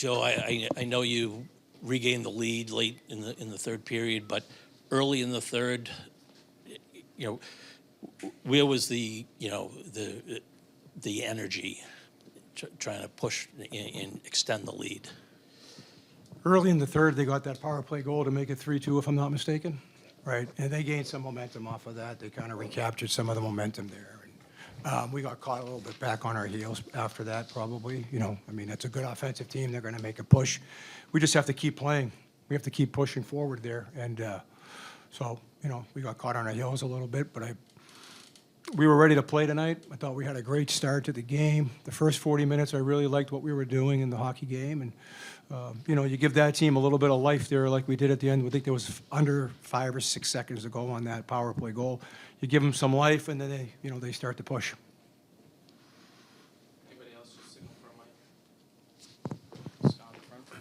Joe, I know you regained the lead late in the third period, but early in the third, you know, where was the energy trying to push and extend the lead? Early in the third, they got that power play goal to make it 3-2, if I'm not mistaken, right? And they gained some momentum off of that. They kind of recaptured some of the momentum there. And we got caught a little bit back on our heels after that, probably. You know, I mean, that's a good offensive team. They're going to make a push. We just have to keep playing. We have to keep pushing forward there. And so, you know, we got caught on our heels a little bit, but we were ready to play tonight. I thought we had a great start to the game. The first 40 minutes, I really liked what we were doing in the hockey game. And, you know, you give that team a little bit of life there like we did at the end. I think there was under 5 or 6 seconds to go on that power play goal. You give them some life, and then they start to push. Anybody else just signal for a mic? Scott in front.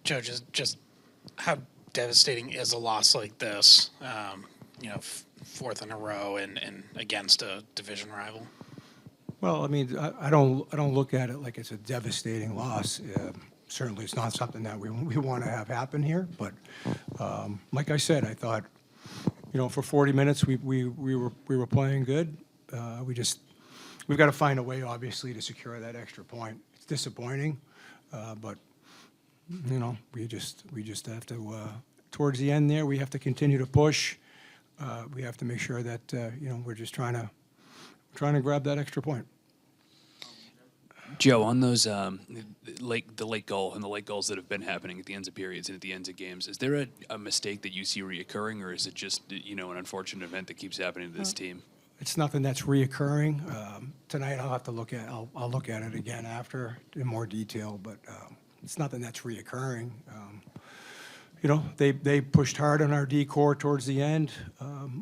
Joe, just how devastating is a loss like this? You know, fourth in a row and against a division rival. Well, I mean, I don't look at it like it's a devastating loss. Certainly, it's not something that we want to have happen here. But like I said, I thought, you know, for 40 minutes we were playing good. We've got to find a way, obviously, to secure that extra point. It's disappointing, but you know, we just have to. Towards the end there, we have to continue to push. We have to make sure that you know, we're just trying to grab that extra point. Joe, on those the late goal and the late goals that have been happening at the ends of periods and at the ends of games, is there a mistake that you see reoccurring, or is it just, you know, an unfortunate event that keeps happening to this team? It's nothing that's reoccurring. Tonight I'll have to look at. I'll look at it again after in more detail, but it's nothing that's reoccurring. You know, they pushed hard on our D-core towards the end.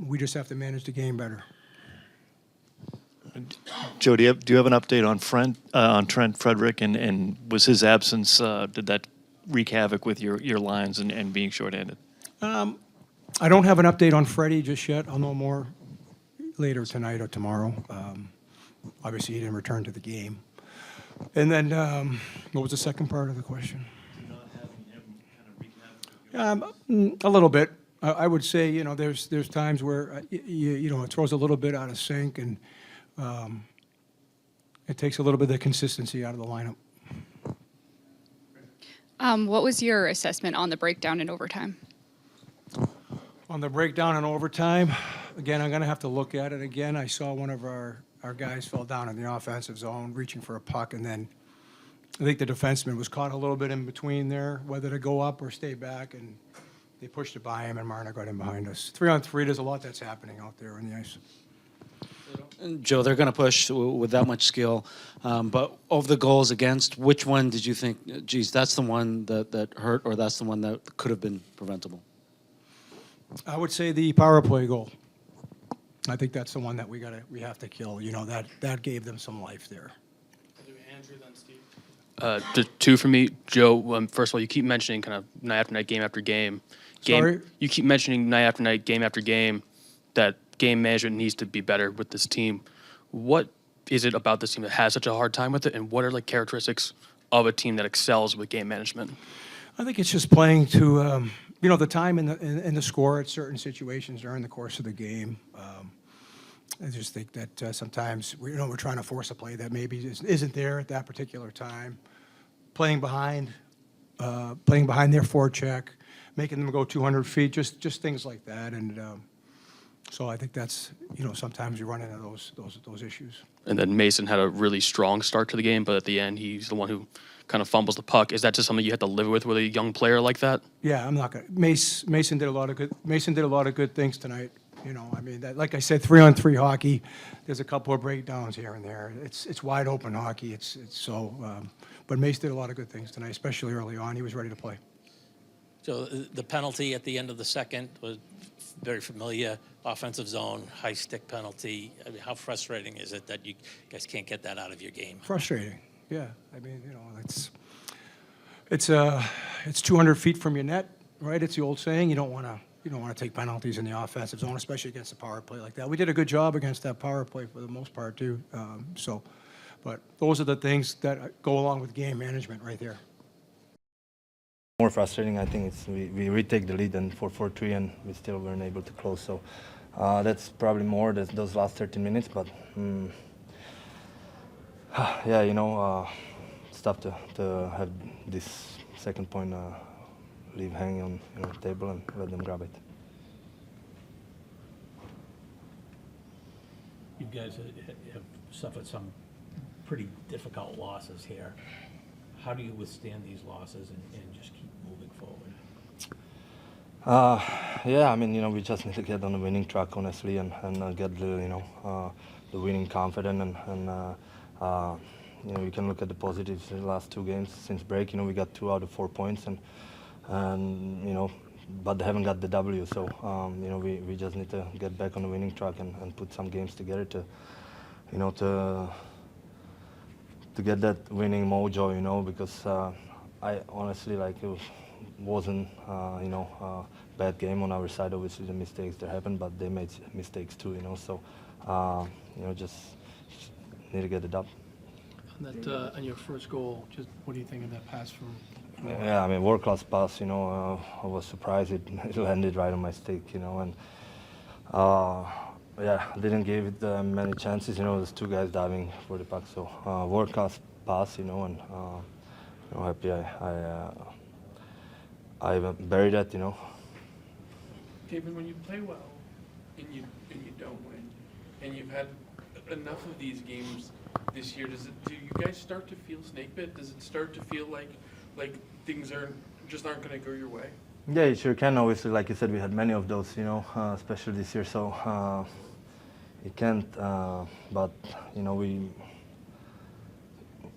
We just have to manage the game better. Joe, do you have an update on Trent Frederick, and was his absence, did that wreak havoc with your lines and being shorthanded? I don't have an update on Freddie just yet. I'll know more later tonight or tomorrow. Obviously, he didn't return to the game. And then, what was the second part of the question? A little bit. I would say, you know, there's times where you know, it throws a little bit out of sync, and it takes a little bit of the consistency out of the lineup. What was your assessment on the breakdown in overtime? On the breakdown in overtime, again, I'm going to have to look at it again. I saw one of our guys fell down in the offensive zone reaching for a puck, and then I think the defenseman was caught a little bit in between there, whether to go up or stay back, and they pushed it by him, and Marchand got in behind us. 3-on-3, there's a lot that's happening out there on the ice. And Joe, they're going to push with that much skill, but of the goals against, which one did you think, geez, that's the one that hurt, or that's the one that could have been preventable? I would say the power play goal. I think that's the one that we have to kill. You know, that gave them some life there. Andrew, then Steve. The two for me, Joe. First of all, you keep mentioning kind of night after night, game after game. Sorry? You keep mentioning night after night, game after game, that game management needs to be better with this team. What is it about this team that has such a hard time with it, and what are like characteristics of a team that excels with game management? I think it's just playing to, you know, the time in the score at certain situations during the course of the game. I just think that sometimes we're trying to force a play that maybe isn't there at that particular time. Playing behind their forecheck, making them go 200 feet, just things like that. And so I think that's, you know, sometimes you run into those issues. And then Mason had a really strong start to the game, but at the end he's the one who kind of fumbles the puck. Is that just something you have to live with a young player like that? Yeah, I'm not gonna. Mason did a lot of good things tonight. You know, I mean, like I said, 3-on-3 hockey. There's a couple of breakdowns here and there. It's wide open hockey. But Mace did a lot of good things tonight, especially early on. He was ready to play. So the penalty at the end of the second was very familiar. Offensive zone, high stick penalty. I mean, how frustrating is it that you guys can't get that out of your game? Frustrating. Yeah. I mean, you know, it's 200 feet from your net, right? It's the old saying. You don't want to take penalties in the offensive zone, especially against a power play like that. We did a good job against that power play for the most part too. But those are the things that go along with game management right there. More frustrating, I think, it's we retake the lead and 4-4-3 and we still weren't able to close. So that's probably more those last 13 minutes. But yeah, it's tough to have this second point leave hanging on the table and let them grab it. You guys have suffered some pretty difficult losses here. How do you withstand these losses and just keep moving forward? Yeah, I mean, we just need to get on the winning track, honestly, and get the winning confidence and you can look at the positives in the last 2 games since break. We got 2 out of 4 points and but they haven't got the W. So we just need to get back on the winning track and put some games together to get that winning mojo. Because I honestly it wasn't bad game on our side. Obviously the mistakes that happened, but they made mistakes too. So just need to get it up. On your first goal, just what do you think of that pass from? Yeah, I mean, world-class pass, I was surprised it landed right on my stick, and yeah, didn't give it many chances, there's 2 guys diving for the puck, so world-class pass, and happy I buried that, David, when you play well and you don't win, and you've had enough of these games this year, do you guys start to feel snake bit? Does it start to feel like things aren't going to go your way? Yeah, you sure can. Obviously, like you said, we had many of those, especially this year. So you can't. But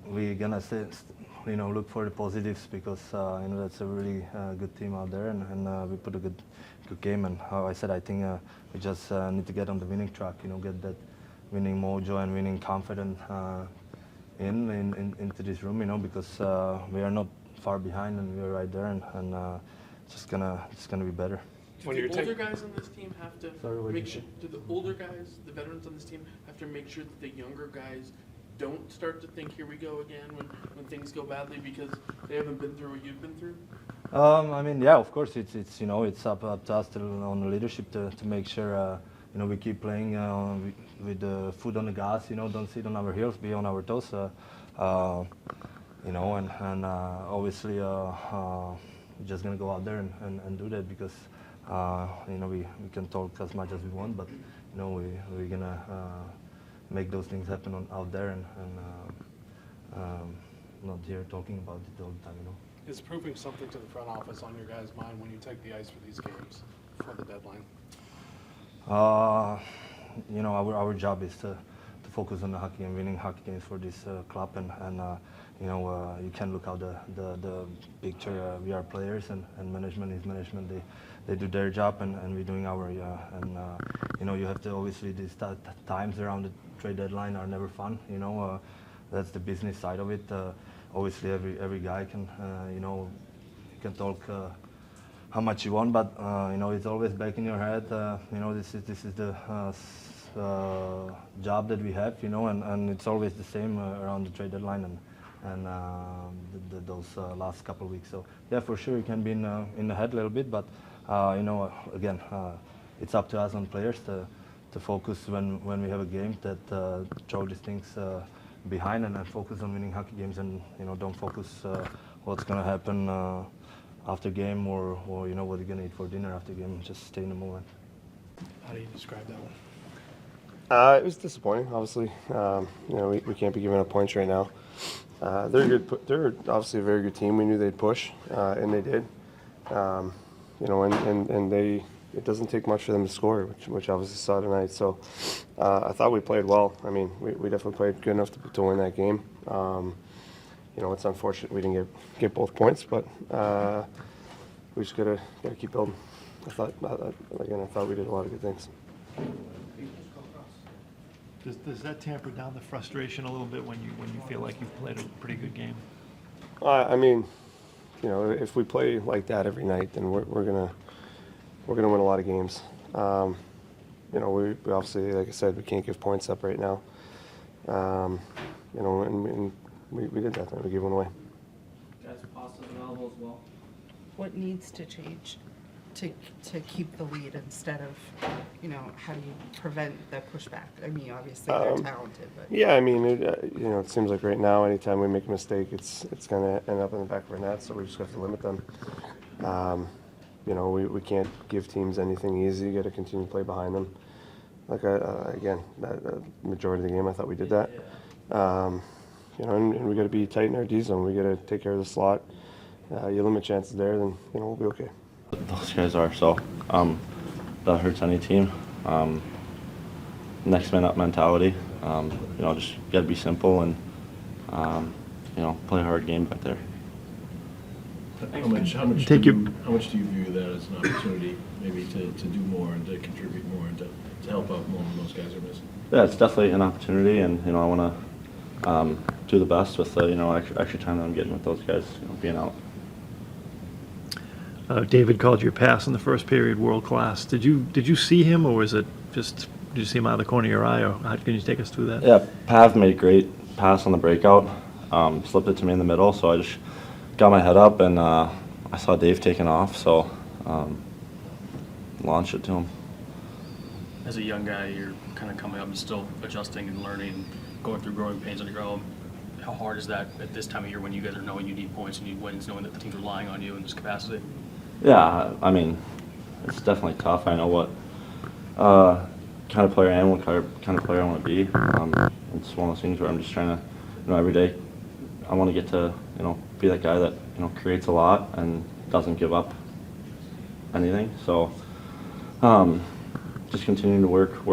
we gonna say, look for the positives because that's a really good team out there, and we put a good game. And how I said, I think we just need to get on the winning track. Get that winning mojo and winning confidence into this room. Because we are not far behind and we are right there, and just gonna be better. Do the older guys on this team have to Sorry, make sure? Do the older guys, the veterans on this team, have to make sure that the younger guys don't start to think, here we go again, when things go badly because they haven't been through what you've been through? I mean, yeah, of course, it's it's up to us on the leadership to make sure we keep playing with the foot on the gas. Don't sit on our heels, be on our toes. And obviously we're just gonna go out there and do that because we can talk as much as we want, but we're gonna make those things happen out there and not here talking about it all the time. Is proving something to the front office on your guys' mind when you take the ice for these games for the deadline? Our job is to focus on the hockey and winning hockey games for this club, and you can look out the picture. We are players, and management is management. They do their job, and we're doing our. You have to obviously these times around the trade deadline are never fun. That's the business side of it. Obviously, every guy can you can talk how much you want, but it's always back in your head. This is the job that we have, and it's always the same around the trade deadline and those last couple of weeks. So yeah, for sure it can be in the head a little bit, but again, it's up to us on players to focus when we have a game that throw these things behind and focus on winning hockey games, and don't focus what's going to happen after game or what you're going to eat for dinner after game. Just stay in the moment. How do you describe that one? It was disappointing, obviously. We can't be giving up points right now. They're good. They're obviously a very good team. We knew they'd push, and they did. And they. It doesn't take much for them to score, which obviously saw tonight. So I thought we played well. I mean, we definitely played good enough to win that game. It's unfortunate we didn't get both points, but we just gotta keep building. I thought we did a lot of good things. Does that tamper down the frustration a little bit when you feel like you've played a pretty good game? I mean, if we play like that every night, then we're gonna win a lot of games. We obviously, like I said, we can't give points up right now. you know, and we did that thing. We gave one away. Guys, Pasta's available as well. What needs to change to keep the lead instead of, you know, how do you prevent the pushback? I mean, obviously they're talented, but. Yeah, I mean, you know, it seems like right now, anytime we make a mistake, it's going to end up in the back of our net, so we just have to limit them. You know, we can't give teams anything easy. You got to continue to play behind them. Like, again, the majority of the game, I thought we did that. You know, and we got to be tight in our D zone. We got to take care of the slot. You limit chances there, then, you know, we'll be okay. Those guys are, so that hurts any team. Next man up mentality. You know, just got to be simple and, you know, play a hard game back there. How much do you view that as an opportunity, maybe to do more and to contribute more and to help out more when those guys are missing? Yeah, it's definitely an opportunity, and you know, I want to do the best with the, you know, extra time that I'm getting with those guys, you know, being out. David called your pass in the first period world class. Did you see him, or was it just did you see him out of the corner of your eye, or how can you take us through that? Yeah, Pav made a great pass on the breakout. Slipped it to me in the middle, so I just got my head up and I saw Dave taking off, so launched it to him. As a young guy, you're kind of coming up and still adjusting and learning, going through growing pains on your own. How hard is that at this time of year when you guys are knowing you need points and you need wins, knowing that the team's relying on you in this capacity? Yeah, I mean, it's definitely tough. I know what kind of player I am, what kind of player I want to be. It's one of those things where I'm just trying to, you know, every day I want to get to, you know, be that guy that, you know, creates a lot and doesn't give up anything. So just continuing to work